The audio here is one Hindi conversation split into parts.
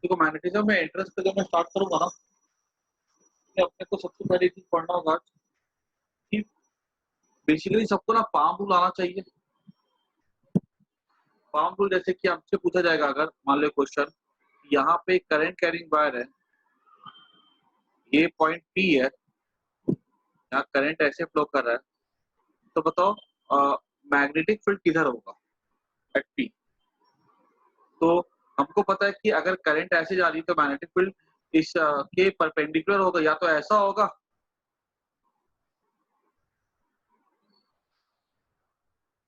देखो मैग्नेटिज्म में इंटरेस्ट पे जो मैं स्टार्ट करूंगा ना, कि अपने को सबसे पहले चीज पढ़ना होगा कि बेसिकली सबको ना पाम रूल आना चाहिए। पाम रूल जैसे कि आपसे पूछा जाएगा, अगर मान लो क्वेश्चन, यहाँ पे करंट कैरिंग वायर है, ये पॉइंट पी है, यहाँ करंट ऐसे फ्लो कर रहा है, तो बताओ मैग्नेटिक फील्ड किधर होगा एट पी। तो हमको पता है कि अगर करंट ऐसे जा रही है तो मैग्नेटिक फील्ड इस के परपेंडिकुलर होगा, या तो ऐसा होगा,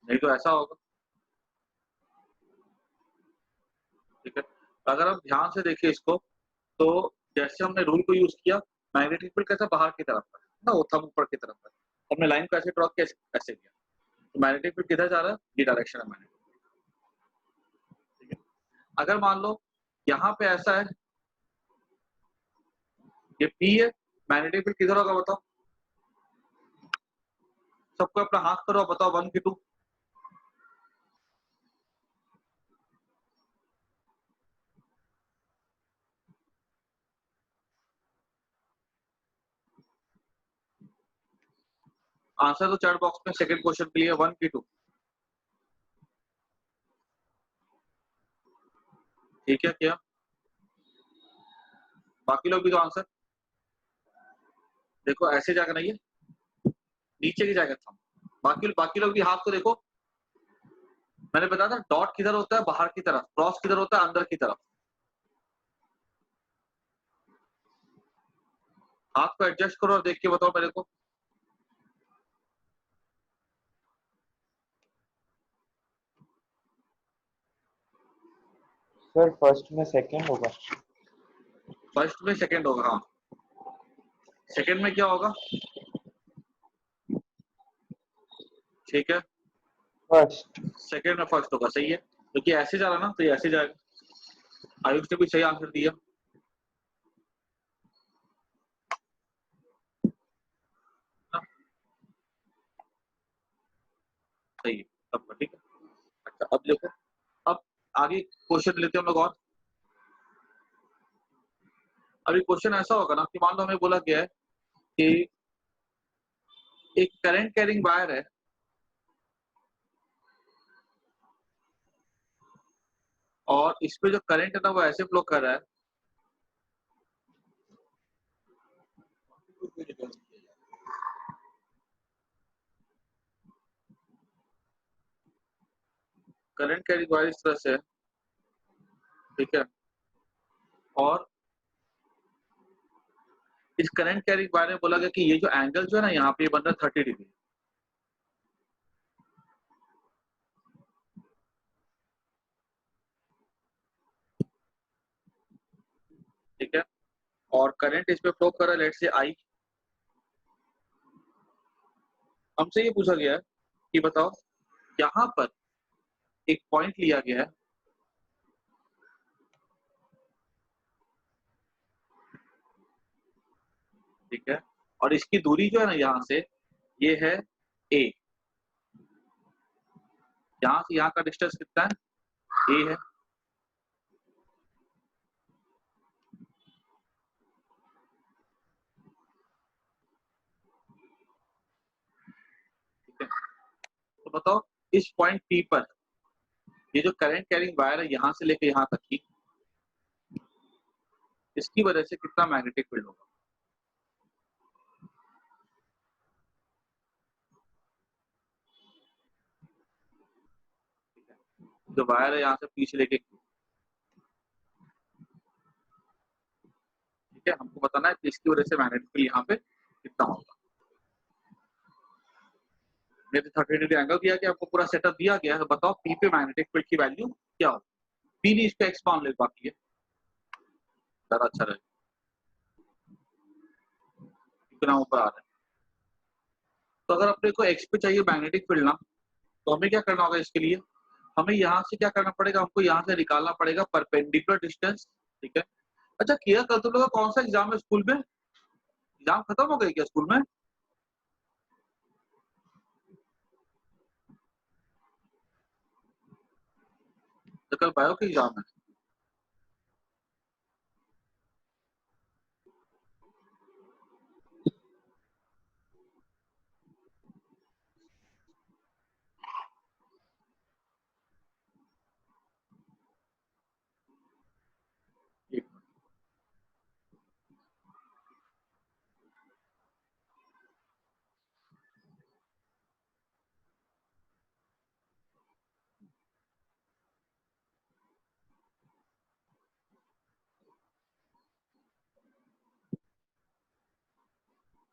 नहीं तो ऐसा होगा। ठीक है, अगर हम ध्यान से देखें इसको, तो जैसे हमने रूल को यूज किया, मैग्नेटिक फील्ड कैसा बाहर की तरफ है ना, वो थंब ऊपर की तरफ है, हमने लाइन को ऐसे ड्रॉ कैसे ऐसे किया, तो मैग्नेटिक फील्ड किधर जा रहा है, ये डायरेक्शन है मैग्नेटिक। ठीक है, अगर मान लो यहाँ पे ऐसा है, ये पी है, मैग्नेटिक फील्ड किधर होगा बताओ, सबको अपना हाथ करो, बताओ 1 की 2। आंसर तो चैट बॉक्स में सेकंड क्वेश्चन के लिए 1 की 2। ठीक है क्या, बाकी लोग भी तो आंसर देखो, ऐसे जाकर नहीं है, नीचे की जाएगा था। बाकी बाकी लोग भी हाथ को देखो, मैंने बताया था डॉट किधर होता है, बाहर की तरफ, क्रॉस किधर होता है, अंदर की तरफ। हाथ को एडजस्ट करो और देख के बताओ मेरे को। सर फर्स्ट में सेकंड होगा। फर्स्ट में सेकंड होगा, हाँ। सेकंड में क्या होगा, ठीक है, फर्स्ट। सेकंड में फर्स्ट होगा, सही है, क्योंकि ऐसे जा रहा ना, तो ये ऐसे जाएगा। आयुष ने भी सही आंसर दिया। सही है सबका, ठीक है। अच्छा अब देखो, अब आगे क्वेश्चन लेते हैं हम लोग और। अभी क्वेश्चन ऐसा होगा ना कि मान लो हमें बोला गया है कि एक करंट कैरिंग वायर है, और इस पे जो करंट है ना वो ऐसे फ्लो कर रहा है, करंट कैरिंग वायर इस तरह से है, ठीक है, और इस करंट कैरिंग वायर में बोला गया कि ये जो एंगल जो है ना यहाँ पे, ये बन रहा है 30 डिग्री। ठीक है, और करंट इस पे फ्लो कर रहा है, लेट से आई। हमसे ये पूछा गया है कि बताओ, यहाँ पर एक पॉइंट लिया गया है, ठीक है, और इसकी दूरी जो है ना यहाँ से, ये है ए, यहाँ से यहाँ का डिस्टेंस कितना है, ए है। ठीक है, तो बताओ इस पॉइंट पी पर ये जो करंट कैरिंग वायर है यहाँ से लेके यहाँ तक की, इसकी वजह से कितना मैग्नेटिक फील्ड होगा। ठीक है, जो वायर है यहाँ से पीछे लेके, ठीक है, हमको बताना है कि इसकी वजह से मैग्नेटिक फील्ड यहाँ पे कितना होगा। मेरे 30 डिग्री एंगल दिया गया, आपको पूरा सेटअप दिया गया है, तो बताओ पी पे मैग्नेटिक फील्ड की वैल्यू क्या होगी। पी नहीं, इस पे एक्स मान ले, बाकी है ज्यादा अच्छा रहेगा, इतना ऊपर आ रहा है। तो अगर अपने को एक्स पे चाहिए मैग्नेटिक फील्ड ना, तो हमें क्या करना होगा इसके लिए, हमें यहाँ से क्या करना पड़ेगा, हमको यहाँ से निकालना पड़ेगा परपेंडिकुलर डिस्टेंस। ठीक है, अच्छा किया कल तुम लोग का कौन सा एग्जाम है स्कूल में, एग्जाम खत्म हो गई क्या स्कूल में। तो कल बायो का एग्जाम है,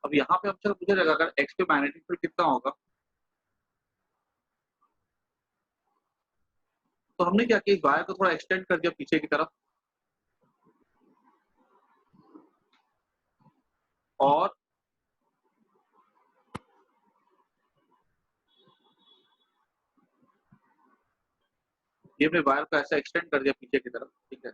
अब यहाँ पे हमसे पूछा जाएगा अगर x पे मैग्नेटिक फील्ड कितना होगा, तो हमने क्या किया, इस वायर को थोड़ा एक्सटेंड कर दिया पीछे की तरफ और ये हमने वायर को ऐसा एक्सटेंड कर दिया पीछे की तरफ, ठीक है।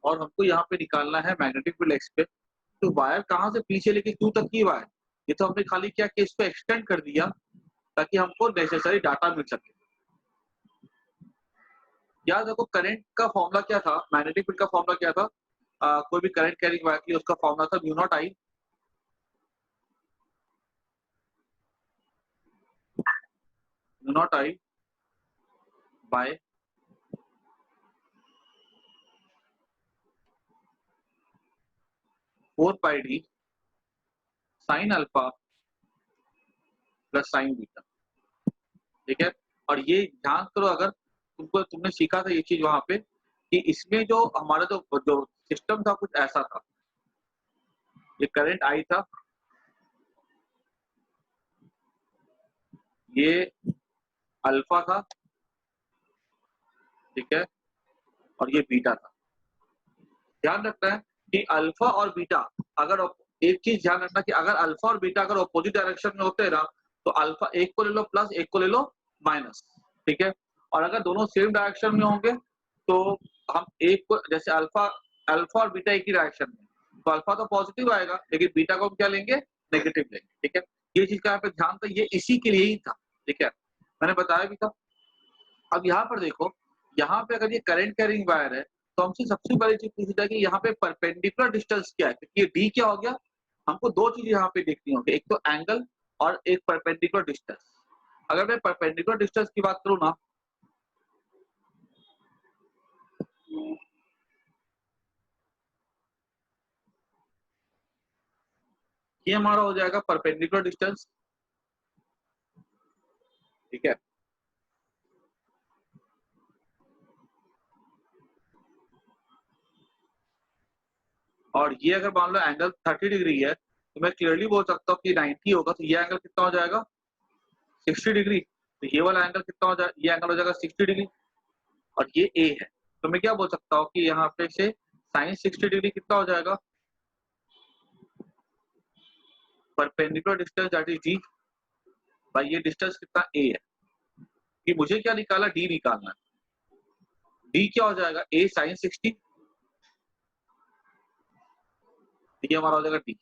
और हमको यहाँ पे निकालना है मैग्नेटिक फील्ड x पे, तो वायर कहाँ से पीछे लेके Q तक की वायर, ये तो हमने खाली क्या कि इसको एक्सटेंड कर दिया ताकि हमको नेसेसरी डाटा मिल सके। याद रखो करंट का फॉर्मूला क्या था, मैग्नेटिक फील्ड का फॉर्मूला क्या था, कोई भी करंट कैरिंग वायर की उसका फॉर्मूला था mu naught I by 4 pi d sine alpha plus sine beta, ठीक है। और ये ध्यान करो, अगर तुमने सीखा था ये चीज वहां पे कि इसमें जो हमारा जो सिस्टम था कुछ ऐसा था, ये करंट आई था, ये अल्फा था, ठीक है, और ये बीटा था। ध्यान रखना है कि अल्फा और बीटा, अगर एक चीज ध्यान रखना कि अगर अल्फा और बीटा अगर अपोजिट डायरेक्शन में होते हैं ना, तो अल्फा एक को ले लो प्लस, एक को ले लो माइनस, ठीक है। और अगर दोनों सेम डायरेक्शन में होंगे तो हम एक को, जैसे अल्फा अल्फा और बीटा एक ही डायरेक्शन में, तो अल्फा तो पॉजिटिव आएगा लेकिन बीटा को हम क्या लेंगे, नेगेटिव लेंगे, ठीक है। ये चीज का यहाँ पे ध्यान था, ये इसी के लिए ही था, ठीक है, मैंने बताया भी था। अब यहाँ पर देखो, यहाँ पे अगर ये करंट कैरिंग वायर है तो हमसे सबसे पहली चीज पूछी जाएगी यहाँ पे परपेंडिकुलर डिस्टेंस क्या है, क्योंकि ये डी क्या हो गया, हमको दो चीजें यहाँ पे देखनी होगी, एक तो एंगल और एक परपेंडिकुलर डिस्टेंस। अगर मैं परपेंडिकुलर डिस्टेंस की बात करूँ ना, ये हमारा हो जाएगा परपेंडिकुलर डिस्टेंस, ठीक है। और ये अगर मान लो एंगल 30 डिग्री है तो मैं क्लियरली बोल सकता हूँ कि 90 होगा, तो ये एंगल कितना हो जाएगा, 60 डिग्री। तो ये वाला एंगल कितना हो जाएगा, ये एंगल हो जाएगा 60 डिग्री, और ये ए है, तो मैं क्या बोल सकता हूँ कि यहाँ पे से साइन 60 डिग्री कितना हो जाएगा, perpendicular distance that is D by ये डिस्टेंस कितना ए है, कि मुझे क्या निकाला, डी निकालना है। डी क्या हो जाएगा, ए साइन 60, ये हमारा हो जाएगा डी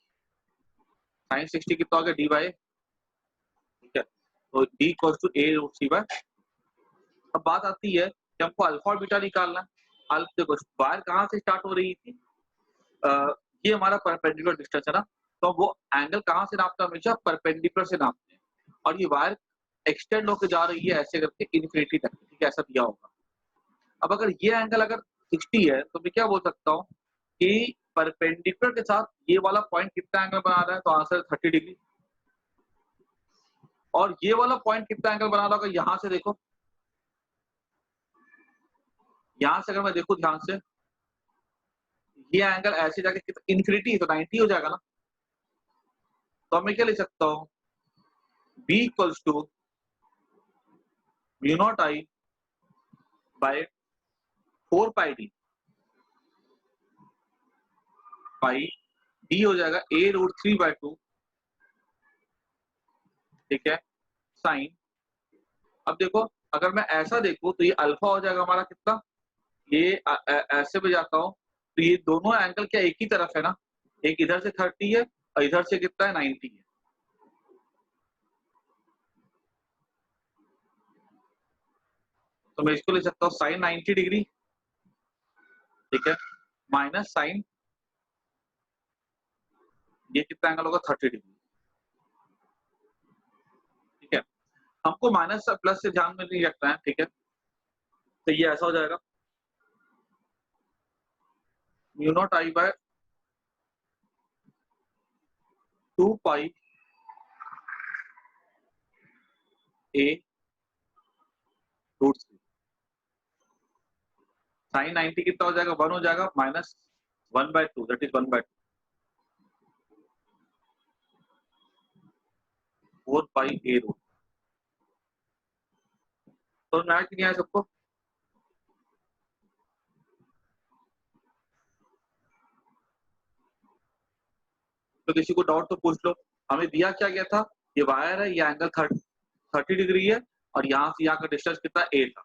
साइन 60 कितना हो गया, डी बाई, ठीक है। तो d equal to a root c by. अब बात आती है कि हमको अल्फा और बीटा निकालना है। देखो वायर कहाँ से स्टार्ट हो रही थी, ये हमारा परपेंडिकुलर डिस्टेंस है ना, तो वो एंगल कहाँ से नापते हैं, हमेशा परपेंडिकुलर से नापते हैं। और ये वायर एक्सटेंड होकर जा रही है ऐसे करके इन्फिनिटी तक, ठीक है, ऐसा दिया होगा। अब अगर ये एंगल अगर 60 है तो मैं क्या बोल सकता हूँ कि परपेंडिकुलर के साथ ये वाला पॉइंट कितना एंगल बना रहा है, तो आंसर 30 डिग्री। और ये वाला पॉइंट कितना एंगल बना रहा होगा, यहाँ से देखो, यहाँ से अगर मैं देखूं ध्यान से, ये एंगल ऐसे जाके इन्फिनिटी, तो 90 हो जाएगा ना। तो मैं क्या लिख सकता हूँ, b equals to mu naught I by 4 pi d, pi d हो जाएगा ए रूट 3/2, ठीक है, साइन। अब देखो अगर मैं ऐसा देखूं तो ये अल्फा हो जाएगा हमारा कितना, ये ऐसे में जाता हूँ तो ये दोनों एंगल क्या एक ही तरफ है ना, एक इधर से 30 है और इधर से कितना है, 90 है। तो मैं इसको ले सकता हूँ साइन 90 डिग्री, ठीक है, माइनस साइन, ये कितना एंगल होगा, 30 डिग्री, ठीक है। हमको माइनस प्लस से ध्यान में नहीं रखना है, ठीक है। तो ये ऐसा हो जाएगा mu naught I by 2 pi a root 3, sine 90 कितना हो जाएगा, 1 हो जाएगा, minus 1/2 that is 1/2। 4 pi a root. तो ना कि नहीं आया सबको? तो किसी को डाउट तो पूछ लो। हमें दिया क्या गया था, ये वायर है, ये एंगल 30 डिग्री है और यहाँ से यहाँ का डिस्टेंस कितना ए था।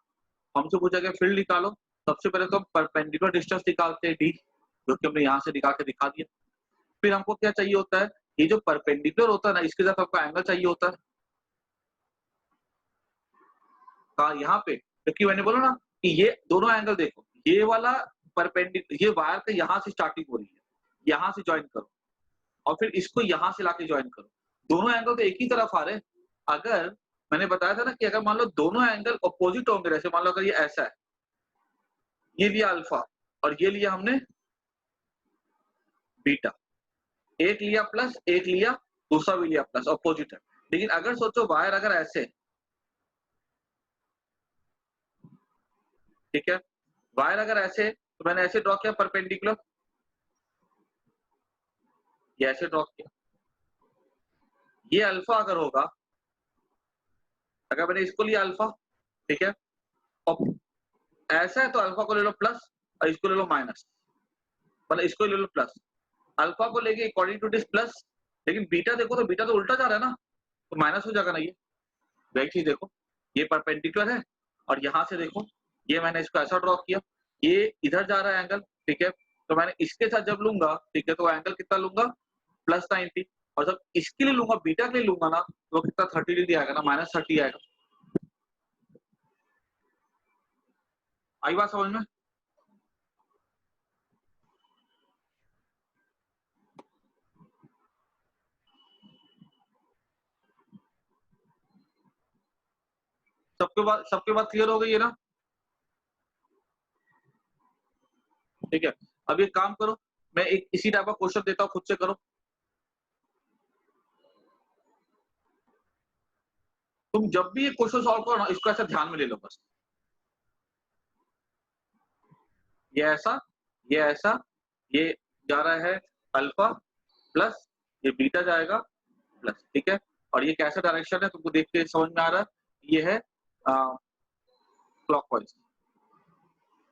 हमसे पूछा गया फील्ड निकालो। सबसे पहले तो हम परपेंडिकुलर डिस्टेंस निकालते हैं डी, जो कि हमने यहाँ से निकाल के दिखा दिया। फिर हमको क्या चाहिए होता है, ये जो परपेंडिकुलर होता है ना, इसके साथ आपको एंगल चाहिए होता है कहा यहाँ पे, क्योंकि मैंने बोला ना कि ये दोनों एंगल देखो, ये वाला परपेंडिकुलर, ये वायर का यहाँ से स्टार्टिंग हो रही है, यहाँ से ज्वाइन करो और फिर इसको यहाँ से लाके ज्वाइन करो। दोनों एंगल तो एक ही तरफ आ रहे हैं। अगर मैंने बताया था ना कि अगर मान लो दोनों एंगल अपोजिट होंगे, जैसे मान लो अगर ये ऐसा है, ये लिया अल्फा और ये लिया हमने बीटा, एक लिया प्लस, एक लिया, दूसरा भी लिया प्लस, अपोजिट है। लेकिन अगर सोचो वायर अगर ऐसे, ठीक है, वायर अगर ऐसे, तो मैंने ऐसे ड्रॉ किया परपेंडिकुलर, ये ऐसे ड्रॉ किया, ये अल्फा अगर होगा, अगर मैंने इसको लिया अल्फा, ठीक है, और ऐसा है तो अल्फा को ले लो प्लस और इसको ले लो माइनस, मतलब इसको ले लो प्लस, अल्फा को लेके अकॉर्डिंग टू दिस प्लस, लेकिन बीटा देखो तो बीटा तो उल्टा जा रहा है ना, तो माइनस हो जाएगा ना। ये वही चीज देखो, ये परपेंडिकुलर है और यहाँ से देखो, ये मैंने इसको ऐसा ड्रॉ किया, ये इधर जा रहा है एंगल, ठीक है, तो मैंने इसके साथ जब लूंगा, ठीक है, तो एंगल कितना लूंगा, +90, और जब इसके लिए लूंगा, बीटा के लिए लूंगा ना, तो कितना 30 डिग्री आएगा ना, -30 आएगा। आई बात समझ में? सबके बात क्लियर हो गई है ना? ठीक है, अब एक काम करो, मैं एक इसी टाइप का क्वेश्चन देता हूँ, खुद से करो। तुम जब भी ये क्वेश्चन सॉल्व करो ना, इसको ऐसा ध्यान में ले लो बस, ये ऐसा, ये ऐसा, ये जा रहा है अल्फा प्लस, ये बीटा जाएगा प्लस, ठीक है, और ये कैसा डायरेक्शन है तुमको देख के समझ में आ रहा है, ये है क्लॉकवाइज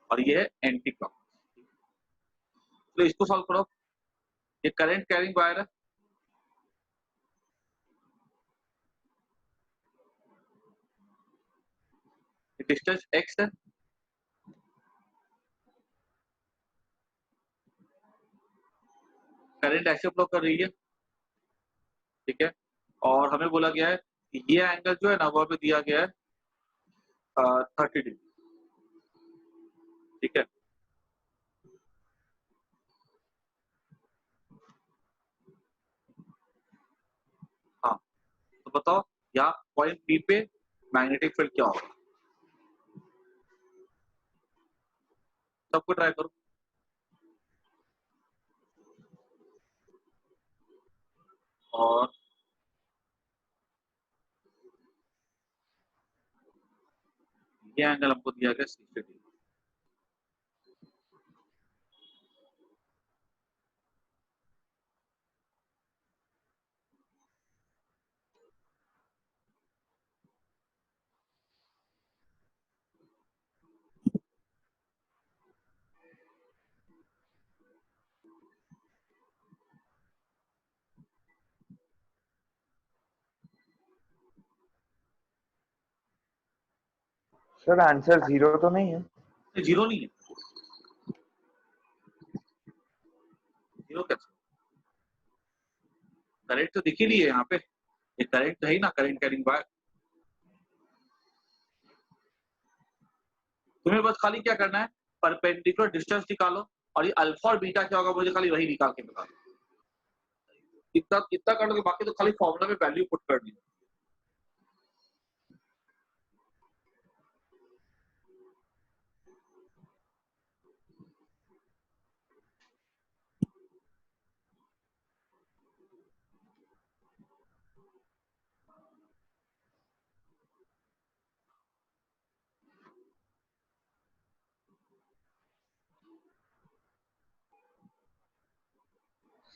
और ये है एंटी क्लॉकवाइज। तो इसको सॉल्व करो, ये करंट कैरिंग वायर है, डिस्टेंस x है, करंट ऐसे फ्लो कर रही है, ठीक है, और हमें बोला गया है कि ये एंगल जो है ना, वह पे दिया गया है 30 डिग्री, ठीक है। हाँ, तो बताओ यहाँ पॉइंट P पे मैग्नेटिक फील्ड क्या होगा, सबको ट्राई करो। और ये एंगल हमको दिया गया 60 डिग्री। सर आंसर 0 तो नहीं है? जीरो नहीं है, जीरो कैसे, करंट तो दिख ही नहीं है यहाँ पे, ये करंट तो है ही ना, करंट कैरिंग वायर। तुम्हें बस खाली क्या करना है, परपेंडिकुलर डिस्टेंस निकालो और ये अल्फा और बीटा क्या होगा मुझे खाली वही निकाल के बता दो। इतना इतना कर लो, बाकी तो खाली फॉर्मूला में वैल्यू पुट करनी है।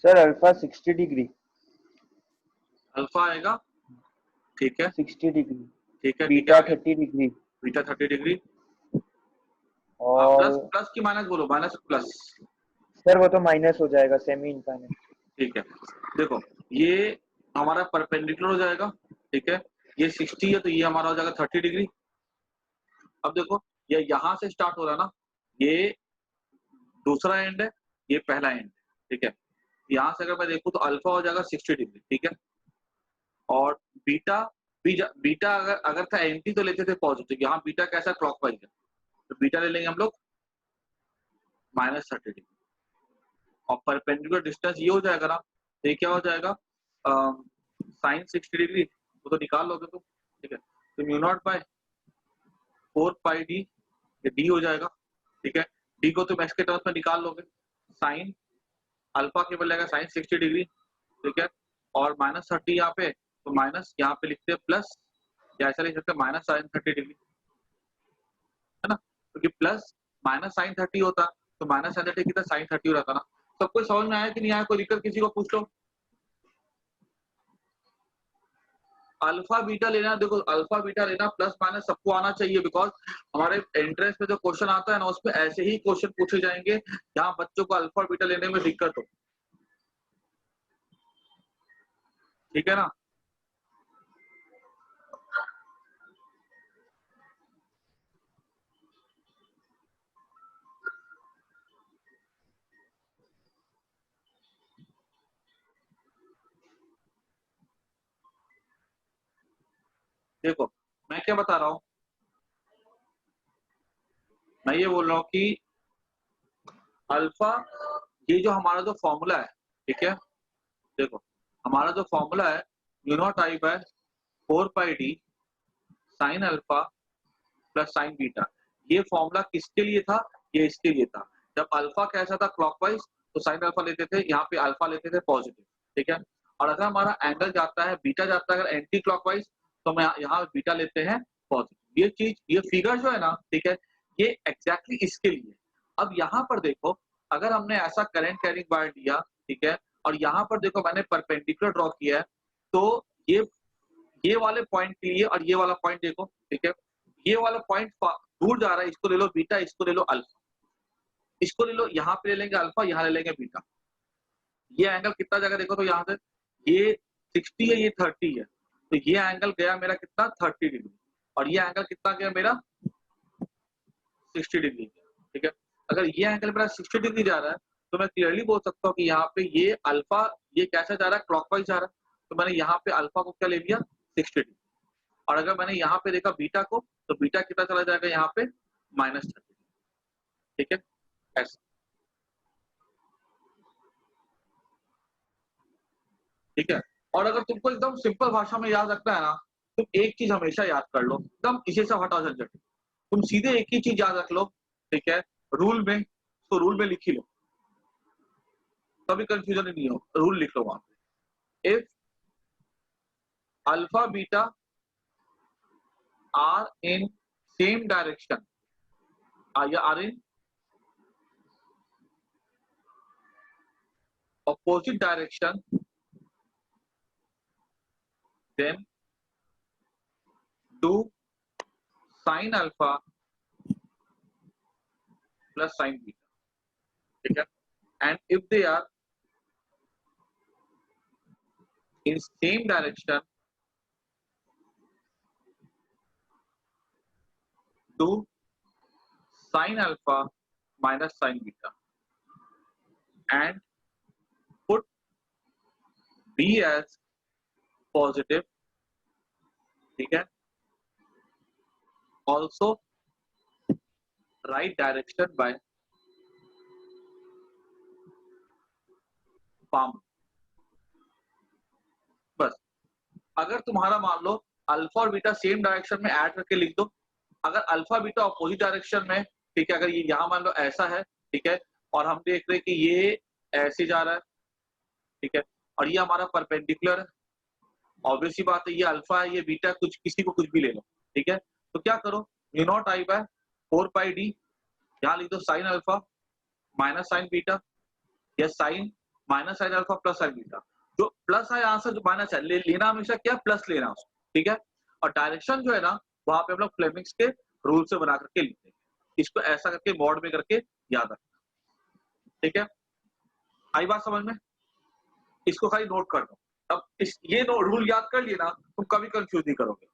Sir alpha 60 degree. अल्फा आएगा ठीक है 60 डिग्री, ठीक है बीटा 30 डिग्री बीटा 30 डिग्री और प्लस प्लस की माइनस बोलो, माइनस प्लस। सर वो तो माइनस हो जाएगा, सेमी इनफाइनाइट। ठीक है देखो ये हमारा परपेंडिकुलर हो जाएगा, ठीक है ये 60 है तो ये हमारा हो जाएगा 30 डिग्री। अब देखो ये यहाँ से स्टार्ट हो रहा है ना, ये दूसरा एंड है, ये पहला एंड है, ठीक है। यहाँ से अगर मैं देखूँ तो अल्फा हो जाएगा 60 डिग्री, ठीक है। और बीटा बीटा अगर अगर था एंटी तो लेते थे पॉजिटिव, यहाँ बीटा कैसा क्लॉकवाइज है तो बीटा ले लेंगे हम लोग -30 डिग्री। और परपेंडिकुलर डिस्टेंस ये हो जाएगा ना, तो ये क्या हो जाएगा साइन 60 डिग्री, वो तो निकाल लोगे तुम, ठीक है। तो mu naught bye 4 pi D, ये डी हो जाएगा, ठीक है। डी को तुम एक्स के टर्म्स में निकाल लोगे, साइन अल्फा के बदले साइन 60 डिग्री, ठीक है। और -30 यहाँ पे, तो माइनस यहाँ पे लिखते हैं प्लस, या ऐसा लिख सकते हैं माइनस साइन 30 डिग्री, है ना। क्योंकि प्लस माइनस साइन 30 होता तो माइनस साइन 30 कितना साइन 30 हो रहा था ना। सबको समझ में आया कि नहीं आया, कोई दिक्कत किसी को पूछ लो। अल्फा बीटा लेना, देखो अल्फा बीटा लेना प्लस माइनस सबको आना चाहिए, बिकॉज हमारे एंट्रेंस में जो क्वेश्चन आता है ना उसमें ऐसे ही क्वेश्चन पूछे जाएंगे जहां बच्चों को अल्फा बीटा लेने में दिक्कत हो, ठीक है ना। देखो मैं क्या बता रहा हूं, मैं ये बोल रहा हूं कि अल्फा, ये जो हमारा जो फॉर्मूला है, ठीक है, देखो हमारा जो फॉर्मूला है mu naught I by 4 pi d sine alpha plus sine beta, ये फॉर्मूला किसके लिए था, ये इसके लिए था। जब अल्फा कैसा था क्लॉकवाइज तो साइन अल्फा लेते थे, यहाँ पे अल्फा लेते थे पॉजिटिव, ठीक है। और अगर हमारा एंगल जाता है बीटा जाता है अगर एंटी क्लॉकवाइज तो मैं यहाँ बीटा लेते हैं पॉजिटिव। ये चीज, ये फिगर जो है ना, ठीक है, ये एग्जैक्टली इसके लिए। अब यहाँ पर देखो अगर हमने ऐसा करंट कैरिंग वायर दिया, ठीक है, और यहाँ पर देखो मैंने परपेंडिकुलर ड्रॉ किया है, तो ये वाले पॉइंट के लिए और ये वाला पॉइंट देखो, ठीक है, ये वाला पॉइंट दूर जा रहा है, इसको ले लो बीटा, इसको ले लो अल्फा, इसको ले लो, यहाँ पे ले लेंगे अल्फा, यहाँ ले लेंगे बीटा। ये एंगल कितना जाएगा देखो, तो यहाँ से ये 60 है, ये 30 है, तो ये एंगल गया मेरा कितना 30 डिग्री, और ये एंगल कितना गया मेरा 60 डिग्री, ठीक है। अगर ये एंगल मेरा 60 डिग्री जा रहा है तो मैं क्लियरली बोल सकता हूँ कि यहाँ पे ये अल्फा, ये कैसा जा रहा है क्लॉकवाइज जा रहा है, तो मैंने यहाँ पे अल्फा को क्या ले लिया 60 डिग्री। और अगर मैंने यहाँ पे देखा बीटा को, तो बीटा कितना चला जाएगा यहाँ पे -30, ठीक है, ऐसा, ठीक है। और अगर तुमको एकदम सिंपल भाषा में याद रखना है ना, तुम एक चीज हमेशा याद कर लो, एकदम इसे से हटा झंझट, तुम सीधे एक ही चीज याद रख लो, ठीक है, रूल में, तो रूल में लिख ही लो, कभी कंफ्यूजन नहीं हो, रूल लिख लो वहां पे। If alpha beta are in same direction, या are in opposite direction, then do sin alpha plus sin beta, ठीक है। and if they are in same direction, do sin alpha minus sin beta and put b as positive, ठीक है। also right direction by palm। बस अगर तुम्हारा मान लो अल्फा और बीटा सेम डायरेक्शन में ऐड करके लिख दो, अगर अल्फा बीटा अपोजिट डायरेक्शन में, ठीक है, अगर ये यहाँ मान लो ऐसा है, ठीक है, और हम देख रहे हैं कि ये ऐसे जा रहा है, ठीक है, और ये हमारा परपेंडिकुलर है, ऑब्वियस सी बात है ये अल्फा है ये बीटा, कुछ किसी को कुछ भी ले लो, ठीक है। तो क्या करो, mu naught I by 4 pi d, यहाँ लिख दो sine alpha minus sine beta, या sine minus sine alpha plus sine beta. जो प्लस है यहाँ से जो माइनस है लेना हमेशा क्या प्लस लेना उसको, ठीक है। और डायरेक्शन जो है ना वहां पे हम लोग फ्लेमिंग्स के रूल से बना करके लिखते हैं। इसको ऐसा करके मॉड में करके याद रखना, ठीक है। आई बात समझ में? इसको खाली नोट कर दो। अब ये रूल याद कर लिए ना, तुम कभी कंफ्यूज नहीं करोगे।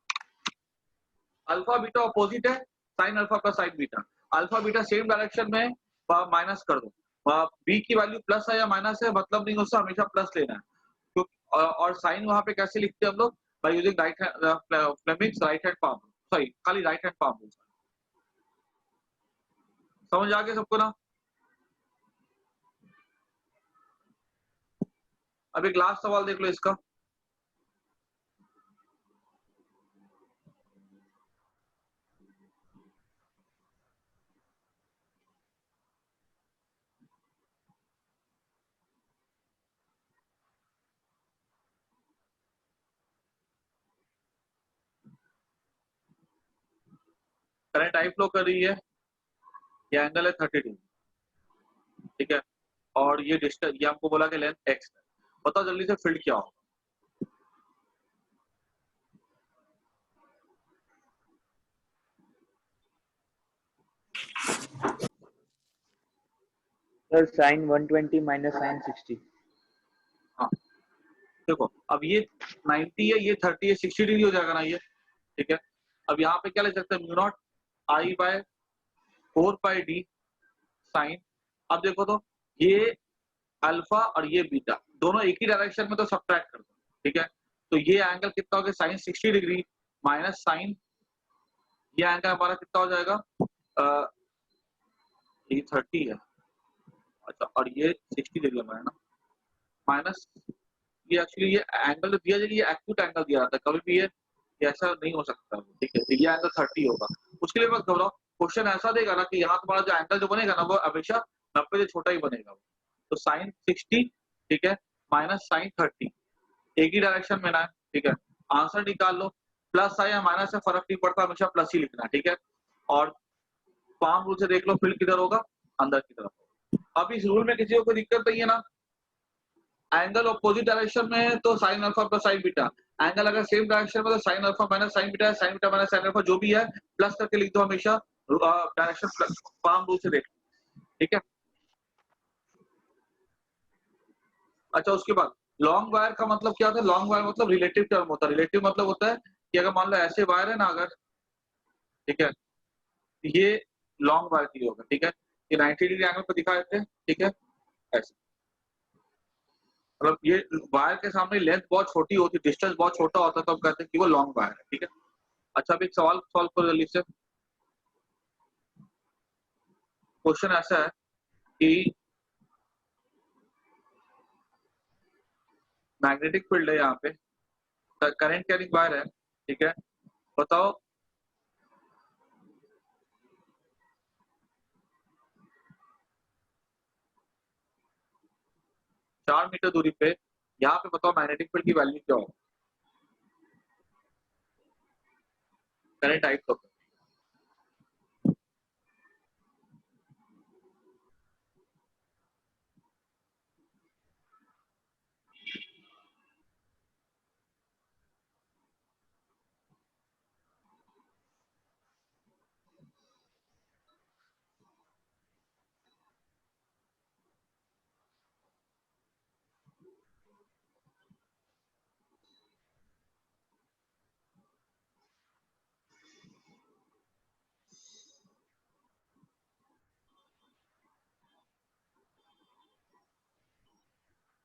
अल्फा बीटा अपोजिट है, sign alpha plus sine beta. Alpha beta same direction में माइनस कर दो। बी की वैल्यू प्लस है या माइनस है मतलब नहीं, उससे हमेशा प्लस लेना है। और साइन वहां पे कैसे लिखते हैं हम लोग? By using right Fleming's right hand palm, sorry खाली राइट हैंड पाम। समझ आ गया सबको ना? अब एक लास्ट सवाल देख लो इसका। करंट आई फ्लो कर रही है, ये एंगल है 30 डिग्री, ठीक है। और ये डिस्टेंस, ये हमको बोला कि लेंथ x है। बताओ जल्दी से फील्ड क्या होगा? Sir sine 120 minus sine 60। हाँ देखो, अब ये 90 है, ये 30 है, 60 डिग्री हो जाएगा ना ये, ठीक है। अब यहाँ पे क्या लिख सकते हैं? Mu naught I by 4 pi d sign. अब देखो तो ये अल्फा और ये बीटा दोनों एक ही डायरेक्शन में, तो सब्ट्रैक्ट कर दो, ठीक है। तो ये एंगल कितना हो गया? साइन 60 डिग्री माइनस साइन, ये एंगल हमारा कितना हो जाएगा? ये 30 है, अच्छा, और ये 60 डिग्री हमारा ना, माइनस ये एक्चुअली ये एंगल जो दिया जाएगा, ये एक्यूट एंगल दिया जाता है, कभी भी ये ऐसा नहीं हो सकता, ठीक है। तो ये एंगल 30 होगा। उसके लिए मत घबराओ, क्वेश्चन ऐसा देगा ना कि यहाँ तुम्हारा जो एंगल जो बनेगा ना वो हमेशा 90 से छोटा ही बनेगा। तो साइन 60, ठीक है, माइनस साइन 30, एक ही डायरेक्शन में ना है, ठीक है। आंसर निकाल लो, प्लस है या माइनस से फर्क नहीं पड़ता, हमेशा प्लस ही लिखना, ठीक है। और पाम रूल से देख लो फील्ड किधर होगा? अंदर की तरफ। अब इस रूल में किसी को कोई दिक्कत नहीं है ना? एंगल अपोजिट डायरेक्शन में है तो sine alpha plus sine beta, angle अगर सेम डायरेक्शन में तो sine alpha minus sine beta है, sine beta minus sine alpha, जो भी है प्लस करके लिख दो हमेशा, डायरेक्शन प्लस पाम रूल से देख, ठीक है। अच्छा, उसके बाद लॉन्ग वायर का मतलब क्या होता है? लॉन्ग वायर मतलब रिलेटिव टर्म होता है। रिलेटिव मतलब होता है कि अगर मान लो ऐसे वायर है ना अगर, ठीक है, ये लॉन्ग वायर की होगा, ठीक है। ये 90 डिग्री एंगल पर दिखा देते हैं, ठीक है, ऐसे। मतलब ये वायर के सामने लेंथ बहुत छोटी होती है, डिस्टेंस बहुत छोटा होता है, तो हम कहते हैं कि वो लॉन्ग वायर है, ठीक है। अच्छा, अब एक सवाल सॉल्व करो जल्दी से। क्वेश्चन ऐसा है कि मैग्नेटिक फील्ड है यहाँ पे, करंट कैरिंग वायर है, ठीक है। बताओ 4 मीटर दूरी पे, यहाँ पे बताओ मैग्नेटिक फील्ड की वैल्यू क्या होगा? करंट टाइप तो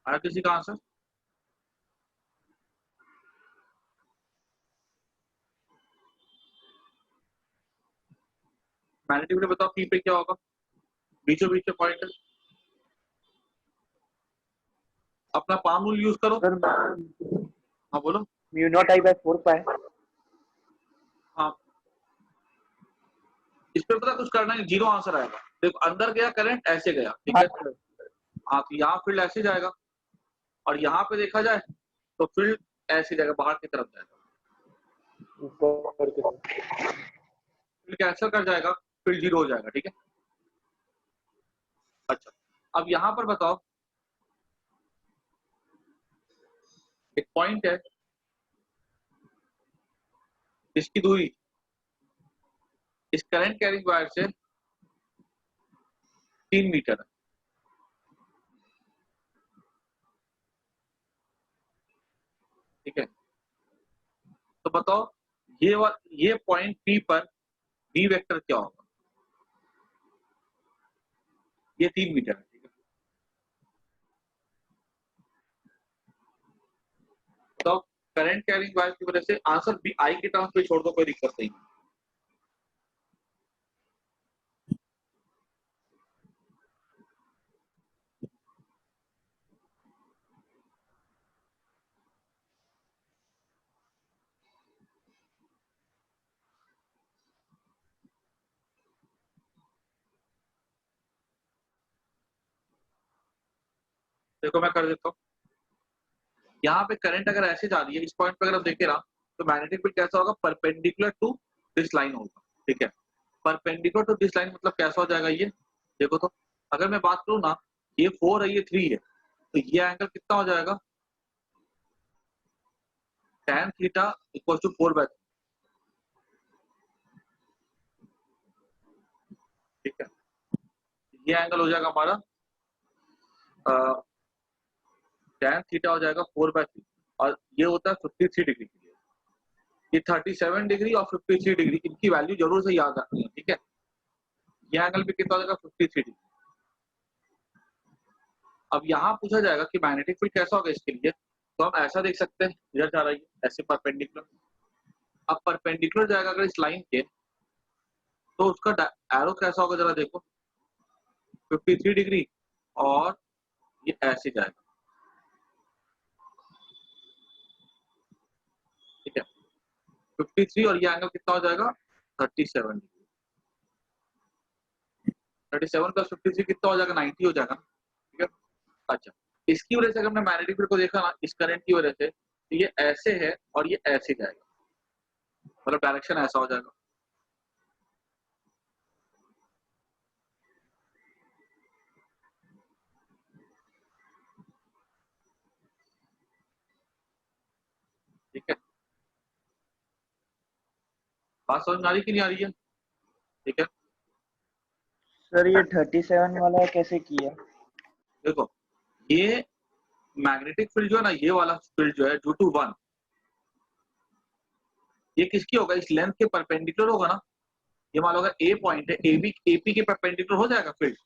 आया किसी का आंसर? मैग्नेटिक फील्ड बताओ पी पे क्या होगा? बीचों बीच में पॉइंट है, अपना पाम रूल यूज करो। सर हाँ बोलो। म्यू नॉट आई बाय 4 पाई। हाँ, इस पे पता कुछ करना है, जीरो आंसर आएगा। देखो अंदर गया करंट, ऐसे गया, ठीक हाँ है। सर, हाँ, तो यहाँ फील्ड ऐसे जाएगा, और यहाँ पे देखा जाए तो फील्ड ऐसी जाएगा, बाहर की तरफ जाएगा, ऊपर की तरफ। फील्ड कैंसिल कर जाएगा, फील्ड जीरो हो जाएगा, ठीक है। अच्छा, अब यहाँ पर बताओ, एक पॉइंट है, इसकी दूरी इस करंट कैरिंग वायर से 3 मीटर है। ठीक है, तो बताओ ये पॉइंट P पर B वेक्टर क्या होगा? ये 3 मीटर है। ठीक है, तो करंट कैरिंग वायर की वजह से आंसर बी आई के टर्म्स पे छोड़ दो, कोई दिक्कत नहीं। देखो मैं कर देता हूँ, यहाँ पे करंट अगर ऐसे जा रही है, इस पॉइंट पे अगर आप देखे ना, तो मैग्नेटिक फील्ड कैसा होगा? परपेंडिकुलर टू दिस लाइन होगा। ठीक है, परपेंडिकुलर टू दिस लाइन मतलब कैसा हो जाएगा ये? देखो तो, अगर मैं बात करूँ ना, ये 4 है, ये 3 है, तो ये एंगल कितना हो जाएगा? tan theta equal to 4/3। ठीक है, ये एंगल हो जाएगा हमारा tan थीटा हो जाएगा 4/3, और ये होता है 53 डिग्री के लिए। ये 37 डिग्री और 53 डिग्री, इनकी वैल्यू जरूर से याद रखनी है। ठीक है, ये एंगल भी कितना हो जाएगा? 53 डिग्री। अब यहाँ पूछा जाएगा कि मैग्नेटिक फील्ड कैसा होगा इसके लिए, तो हम ऐसा देख सकते हैं, इधर जा रही है ऐसे परपेंडिकुलर। अब परपेंडिकुलर जाएगा अगर इस लाइन के, तो उसका एरो कैसा होगा जरा देखो, 53 डिग्री, और ये ऐसे जाएगा। ठीक है, 53 और ये एंगल कितना हो जाएगा? 37 डिग्री। 37 प्लस 53 कितना हो जाएगा? 90 हो जाएगा। ठीक है, अच्छा, इसकी वजह से अगर हमने मैग्नेटिक फील्ड को देखा ना, इस करंट की वजह से, तो ये ऐसे है और ये ऐसे जाएगा, मतलब डायरेक्शन ऐसा हो जाएगा। ठीक है, बात समझ में आ रही कि नहीं आ रही है? ठीक है, सर ये 37 वाला कैसे किया? देखो ये मैग्नेटिक फील्ड जो है ना, ये वाला फील्ड जो है ड्यू टू 1, ये किसकी होगा? इस लेंथ के परपेंडिकुलर होगा ना। ये मान लो अगर ए पॉइंट है, एपी के परपेंडिकुलर हो जाएगा फील्ड,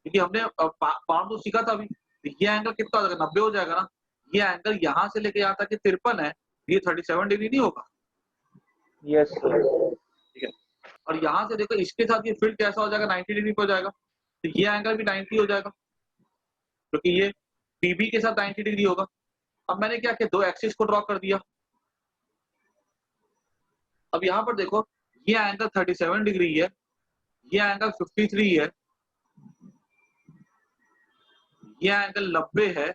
क्योंकि हमने पावर तो सीखा था अभी। तो ये एंगल कितना हो जाएगा? 90 हो जाएगा ना। ये एंगल यहाँ से लेके यहाँ तक 53 है, ये 37 डिग्री नहीं होगा? Yes sir. ठीक है, और यहाँ से देखो इसके साथ ये फील्ड कैसा हो जाएगा? 90 डिग्री पे हो जाएगा, तो ये एंगल भी 90 हो जाएगा, क्योंकि ये पीबी के साथ 90 डिग्री होगा। अब मैंने क्या किया? दो एक्सिस को ड्रॉ कर दिया। अब यहाँ पर देखो, ये एंगल 37 डिग्री है, ये एंगल 53 है, ये एंगल 90 है,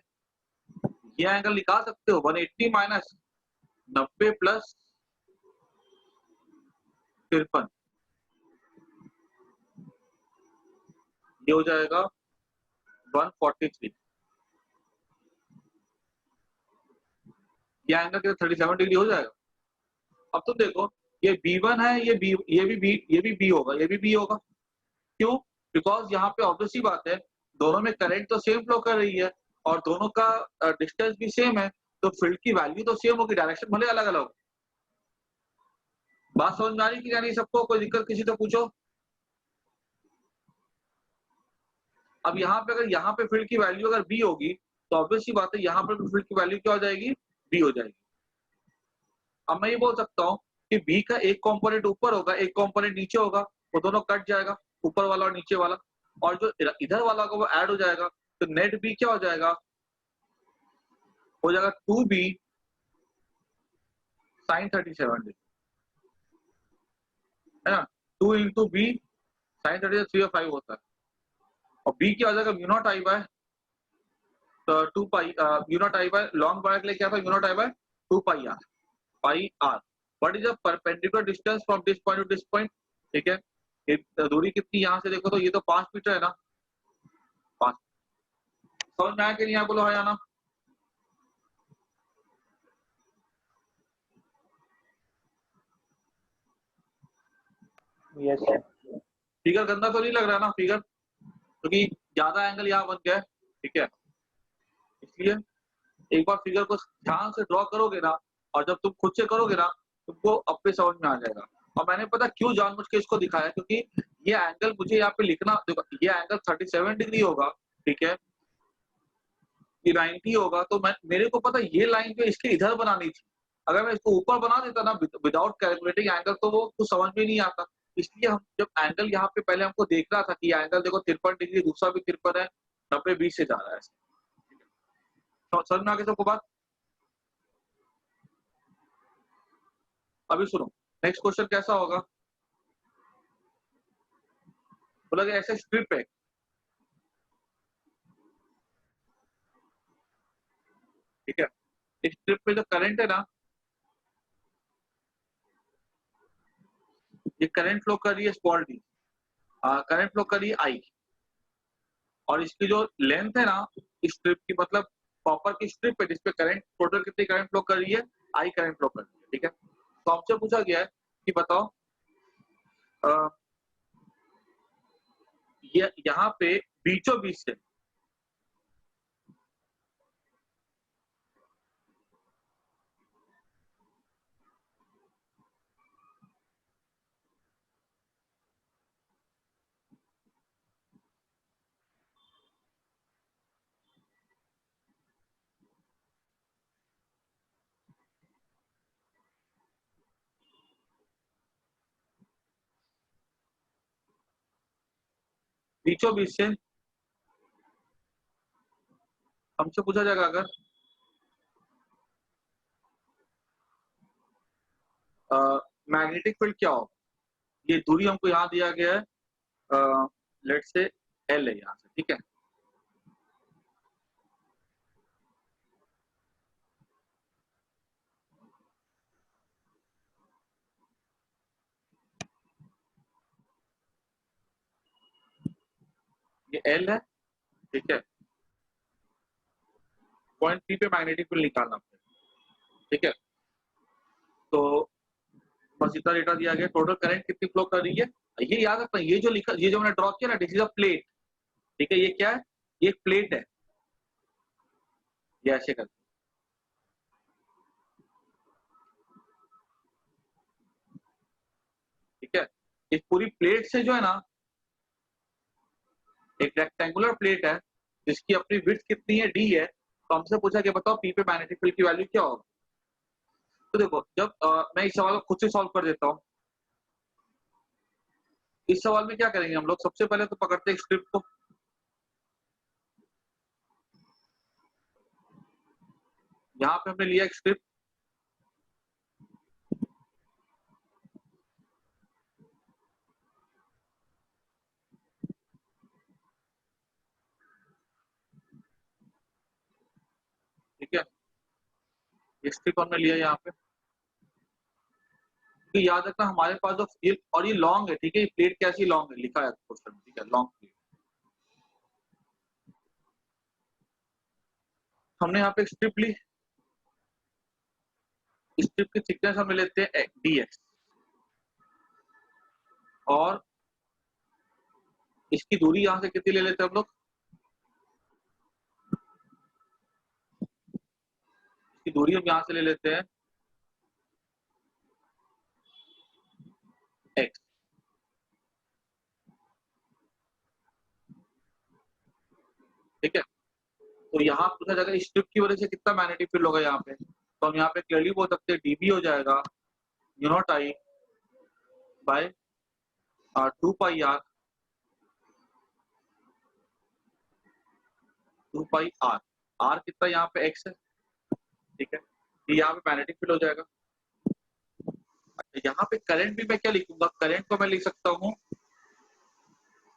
ये एंगल निकाल सकते हो 180 माइनस 90 प्लस 53, ये हो जाएगा 143। ये एंगल के 37 डिग्री हो जाएगा। अब तुम देखो, ये B1 है, ये भी B होगा, ये भी B होगा। क्यों? बिकॉज यहाँ पे ऑब्वियस सी बात है, दोनों में करंट तो सेम फ्लो कर रही है और दोनों का डिस्टेंस भी सेम है, तो फील्ड की वैल्यू तो सेम होगी, डायरेक्शन भले अलग अलग हो। बात समझ में आ रही कि नहीं सबको? कोई दिक्कत किसी से पूछो। अब यहाँ पे अगर यहाँ पे फील्ड की वैल्यू अगर बी होगी, तो ऑब्वियस सी बात है यहाँ पर भी फील्ड की वैल्यू क्या हो जाएगी? बी हो जाएगी। अब मैं ये बोल सकता हूँ कि बी का एक कंपोनेंट ऊपर होगा, एक कंपोनेंट नीचे होगा, वो दोनों कट जाएगा, ऊपर वाला और नीचे वाला, और जो इधर वाला होगा वो ऐड हो जाएगा, तो नेट बी क्या हो जाएगा? हो जाएगा 2b साइन 37 डिग्री, है ना। 2 इंटू बी साइन 37 3 और 5 होता है, और बी क्या हो जाएगा? Mu naught I by 2 pi, mu naught I by long by के लिए क्या था? Mu naught I by 2 pi r, pi r. What is the perpendicular distance from this point to this point? ठीक है, दूरी कितनी यहाँ से देखो तो ये तो 5 मीटर है ना, 5। समझ में आया कि नहीं? यहाँ बोलो हाँ या ना। Yes sir. फिगर गंदा तो नहीं लग रहा ना फिगर, क्योंकि ज्यादा एंगल यहाँ बन गया है, ठीक है। इसलिए एक बार फिगर को ध्यान से ड्रॉ करोगे ना, और जब तुम खुद से करोगे ना, तुमको अपने समझ में आ जाएगा। और मैंने पता क्यों जानबूझ के इसको दिखाया, क्योंकि ये एंगल मुझे यहाँ पे लिखना, देखो ये एंगल 37 डिग्री होगा, ठीक है, ये 90 होगा, तो मैं मेरे को पता ये लाइन जो इसके इधर बनानी थी। अगर मैं इसको ऊपर बना देता ना विदाउट कैलकुलेटिंग एंगल, तो वो कुछ समझ में नहीं आता। इसलिए हम जब एंगल यहाँ पे पहले हमको देखना था कि एंगल देखो 53 डिग्री, दूसरा भी 53 है, 90-20 से जा रहा है। समझ में आ गई सबको बात? अभी सुनो, नेक्स्ट क्वेश्चन कैसा होगा, बोला कि ऐसे स्ट्रिप है, ठीक है, इस स्ट्रिप पे जो करंट है ना, ये करंट फ्लो कर रही है स्मॉल डी, करंट फ्लो कर रही है आई, और इसकी जो लेंथ है ना इस स्ट्रिप की, मतलब कॉपर की स्ट्रिप है जिसपे करंट, टोटल कितनी करंट फ्लो कर रही है, आई करंट फ्लो कर रही है, ठीक है। तो हमसे पूछा गया है कि बताओ ये यहाँ पे बीचों बीच से हमसे पूछा जाएगा अगर मैग्नेटिक फील्ड क्या हो, ये दूरी हमको यहाँ दिया गया है, लेट से एल है यहाँ से, ठीक है। ये एल है, ठीक है, पॉइंट पी पे मैग्नेटिक फील्ड निकालना पड़ेगा, ठीक है। तो बस इतना डेटा दिया गया, टोटल करंट कितनी फ्लो कर रही है, ये याद रखना, ये जो लिखा, ये जो मैंने ड्रॉ किया ना, दिस इज अ प्लेट, ठीक है, ये क्या है, ये एक प्लेट है, ये ऐसे करके, ठीक है। इस पूरी प्लेट से जो है ना, एक रेक्टेंगुलर प्लेट है जिसकी अपनी विड्थ कितनी है, डी है, तो हमसे पूछा कि बताओ पी पे मैग्नेटिक फील्ड की वैल्यू क्या होगी। तो देखो जब मैं इस सवाल को खुद से सॉल्व कर देता हूँ, इस सवाल में क्या करेंगे हम लोग, सबसे पहले तो पकड़ते हैं स्क्रिप्ट को, यहाँ पे हमने लिया एक स्क्रिप्ट, ठीक है, ये स्क्रिप्ट हमने लिया यहाँ पे, तो याद रखना हमारे पास जो ये, और ये लॉन्ग है, ठीक है, ये प्लेट कैसी लॉन्ग है, लिखा है क्वेश्चन, ठीक है, लॉन्ग प्लेट। हमने यहाँ पे स्ट्रिप ली, स्ट्रिप की थिकनेस हम लेते हैं डी एक्स, और इसकी दूरी यहाँ से कितनी ले लेते हैं हम लोग, इसकी दूरी हम यहाँ से ले लेते हैं एक्स, ठीक है। तो यहाँ पूछा जाएगा स्ट्रिप की वजह से कितना मैग्नेटिक फील्ड होगा यहाँ पे, तो हम यहाँ पे क्लियरली बोल सकते हैं डीबी हो जाएगा mu naught I by 2 pi r, 2 pi r, r कितना यहाँ पे एक्स है, ठीक है, ये यहाँ पे मैग्नेटिक फील्ड हो जाएगा। यहाँ पे करंट भी मैं क्या लिखूंगा, करंट को मैं लिख सकता हूँ,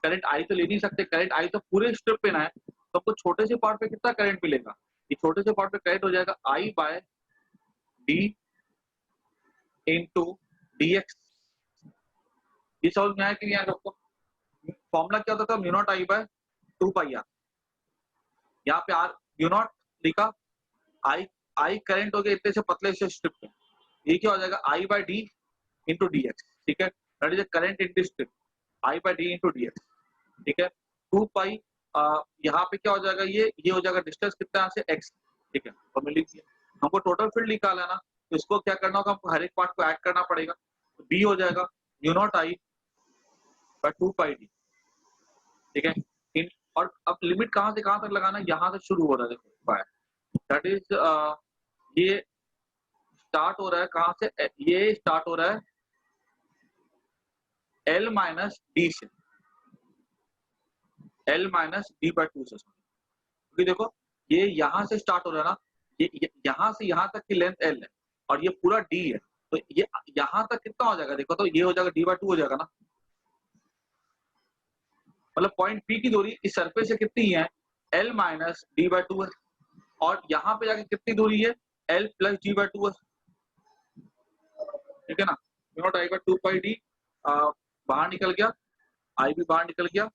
करंट आई तो ले नहीं सकते, करंट आई तो पूरे स्ट्रिप पे ना है, तो हमको छोटे से पार्ट पे कितना करंट मिलेगा, ये छोटे से पार्ट पे करंट हो जाएगा I by d into d x. ये समझ में आया कि नहीं आया सबको, फॉर्मूला क्या होता था, mu naught I by 2 pi r, यहाँ पे आर म्यू नॉट लिखा, आई आई करंट हो गया इतने से पतले से स्ट्रिप पे, ये क्या हो जाएगा I by d into d x, ठीक है। That is the current in this strip I by d into dx, ठीक है। 2 पाई यहाँ पे क्या हो जाएगा, ये हो जाएगा डिस्टेंस कितना यहाँ से x, ठीक है। तो हमने लिख दिया। हमको टोटल फील्ड निकालना है ना, तो इसको क्या करना होगा, हमको हर एक पार्ट को ऐड करना पड़ेगा। तो b हो जाएगा mu naught I by 2 pi d, ठीक है। और अब लिमिट कहाँ से कहाँ तक लगाना है, यहाँ से शुरू हो रहा है, देखो दैट इज ये स्टार्ट हो रहा है कहाँ से, ये स्टार्ट हो रहा है L माइनस डी से, L माइनस डी बाई 2 से, क्योंकि देखो ये यहाँ से स्टार्ट हो रहा है ना, ये यहाँ से यहाँ तक की लेंथ L है और ये पूरा D है, तो ये यहाँ तक कितना हो जाएगा, देखो तो ये हो जाएगा D बाई 2 हो जाएगा ना। मतलब पॉइंट P की दूरी इस सरफेस से कितनी है, L माइनस डी बाई 2 है, और यहाँ पे जाके कितनी दूरी है, L प्लस डी बाई 2 है, ठीक है ना। Mu naught I by 2 pi d बाहर निकल गया, I भी बाहर निकल गया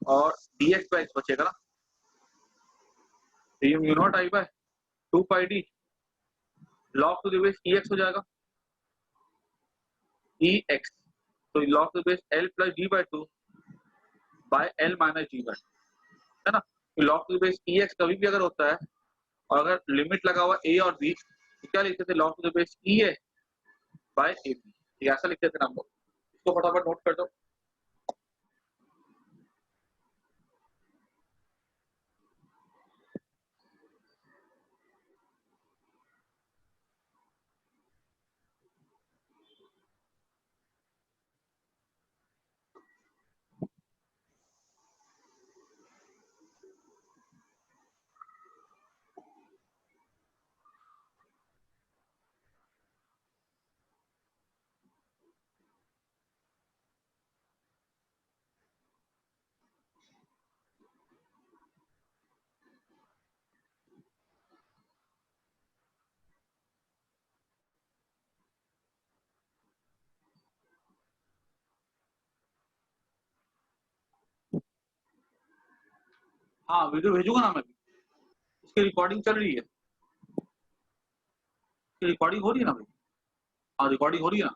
और dx बाई x बचेगा ना। तो ये mu naught I by 2 pi d log to the base ex हो जाएगा, ex, तो log to the base L plus d by 2 by L minus d by, है ना। तो log to the base ex कभी भी अगर होता है और अगर लिमिट लगा हुआ a और b, तो क्या लिखते थे, log to the base ea by ab, ये ऐसा लिखते थे ना हम लोग। इसको फटाफट नोट कर दो। हाँ वीडियो भेजूंगा ना मैं भी, इसकी रिकॉर्डिंग चल रही है, इसकी रिकॉर्डिंग हो रही है ना भाई, हाँ रिकॉर्डिंग हो रही है ना।